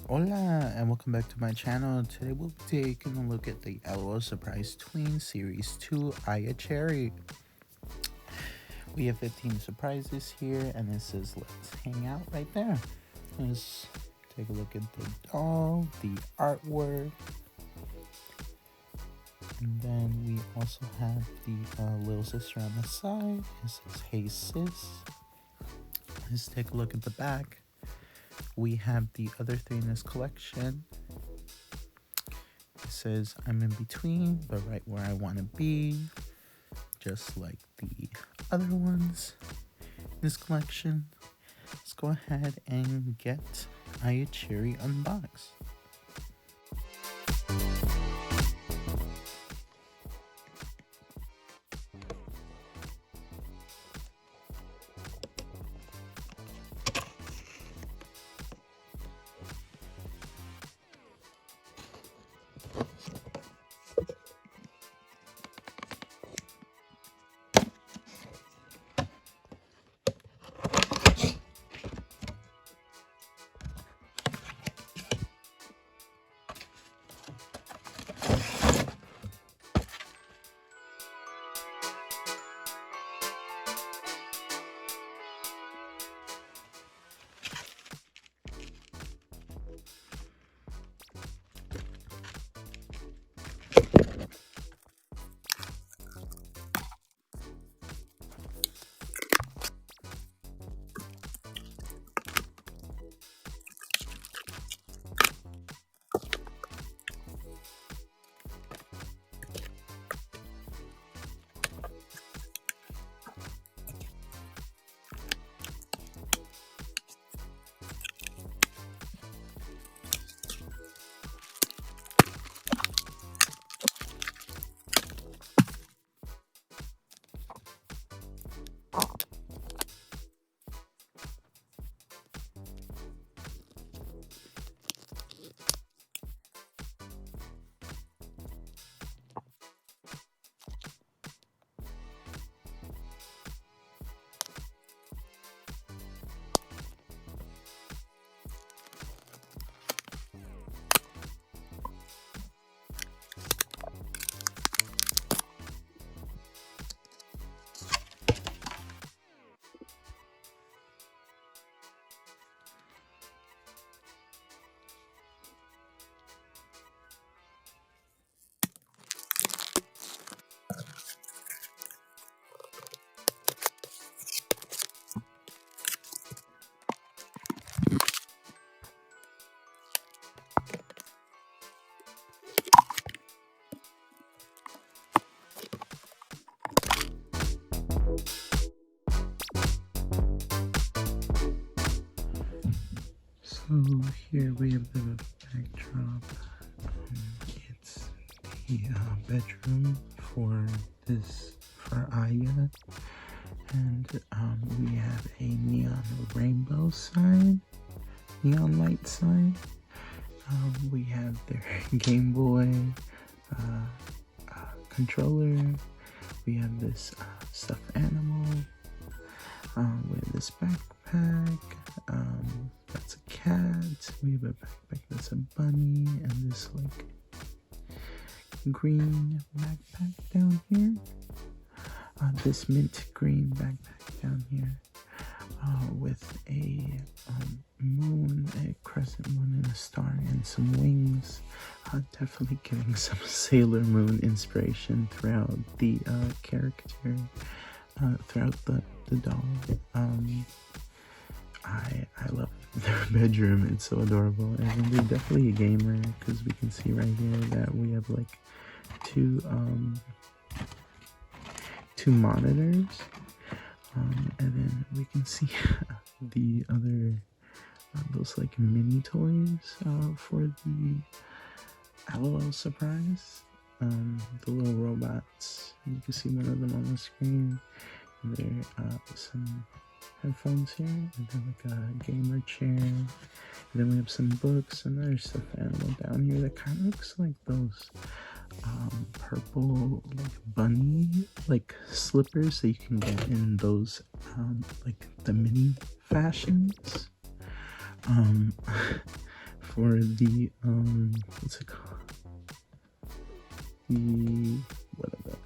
Hola and welcome back to my channel. Today we'll be taking a look at the LOL Surprise Tweens Series 2 Aya Cherry. We have 15 surprises here and it says let's hang out right there. Let's take a look at the doll, the artwork, and then we also have the little sister on the side. It says hey sis. Let's take a look at the back. We have the other three in this collection. It says I'm in between, but right where I want to be, just like the other ones in this collection. Let's go ahead and get Aya Cherry unboxed. So here we have the backdrop. It's the bedroom for Aya, and we have a neon rainbow sign, neon light sign. We have their Game Boy controller. We have this stuffed animal. We have this backpack. That's a cat. We have a backpack that's a bunny, and this like green backpack down here. This mint green backpack down here, with a moon, a crescent moon, and a star, and some wings. Definitely getting some Sailor Moon inspiration throughout the character, throughout the doll. I love their bedroom. It's so adorable, and they're definitely a gamer because we can see right here that we have like two monitors, and then we can see the other those like mini toys for the LOL Surprise. The little robots. You can see one of them on the screen. There are some headphones here, and then like a gamer chair. And then we have some books, and there's a animal down here that kind of looks like those purple like bunny like slippers that you can get in those like the mini fashions for the what's it called, the whatever,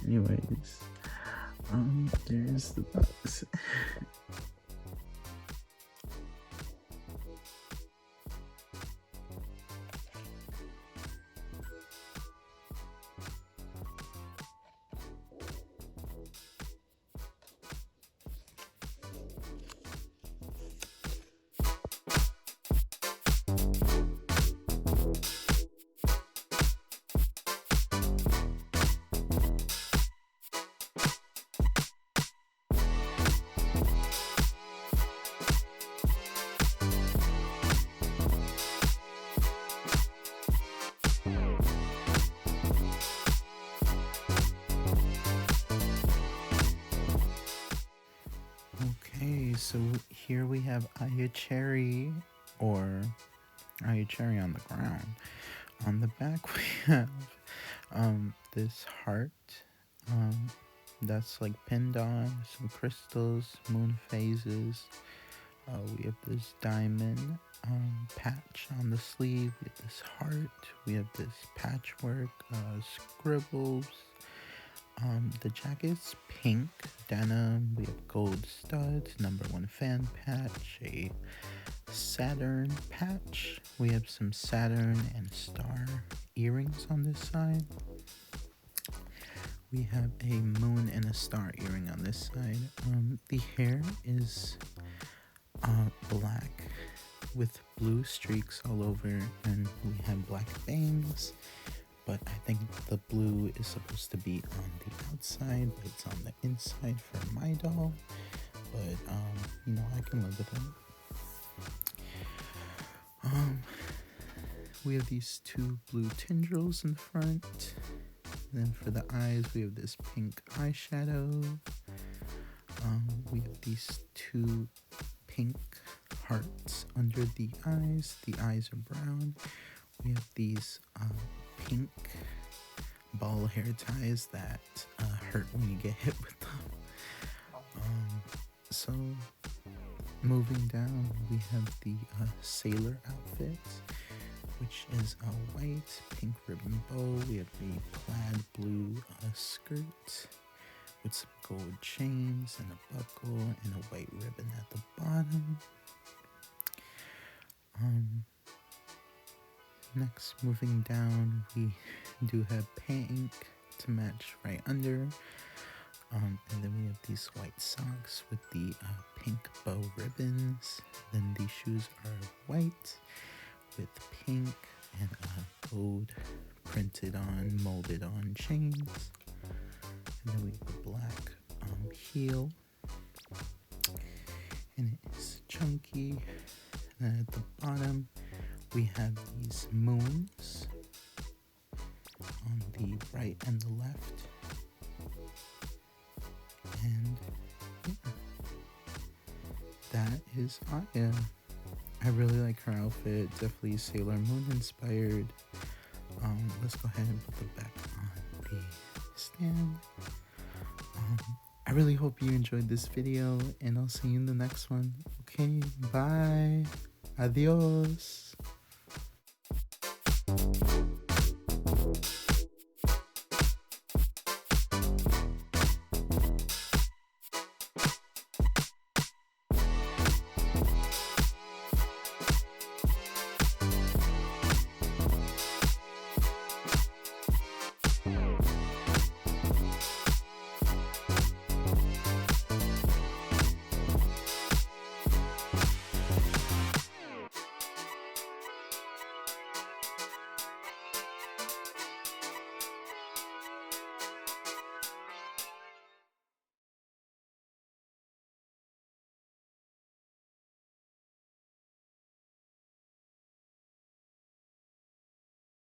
anyways, there's the box. Okay, so here we have Aya Cherry, or Aya Cherry on the ground. On the back we have this heart that's like pinned on, some crystals, moon phases. We have this diamond patch on the sleeve. We have this heart. We have this patchwork scribbles. The jacket's pink denim. We have gold studs, #1 fan patch, a Saturn patch. We have some Saturn and star earrings on this side. We have a moon and a star earring on this side. The hair is black with blue streaks all over, and we have black bangs. But I think the blue is supposed to be on the outside, but it's on the inside for my doll. But you know, I can live with it. We have these two blue tendrils in front. And then for the eyes, we have this pink eyeshadow. We have these two pink hearts under the eyes. The eyes are brown. We have these pink ball hair ties that hurt when you get hit with them. So moving down, we have the sailor outfit, which is a white pink ribbon bow. We have a plaid blue skirt with some gold chains and a buckle and a white ribbon at the bottom. Next, moving down, we do have pink to match right under. And then we have these white socks with the pink bow ribbons. Then the shoes are white with pink and gold printed on, molded on chains. And then we have a black heel. And it is chunky. And at the bottom, we have these moons on the right and the left. And yeah, that is Aya. I really like her outfit, definitely Sailor Moon inspired. Let's go ahead and put the back on the stand. I really hope you enjoyed this video, and I'll see you in the next one. Okay, bye. Adios.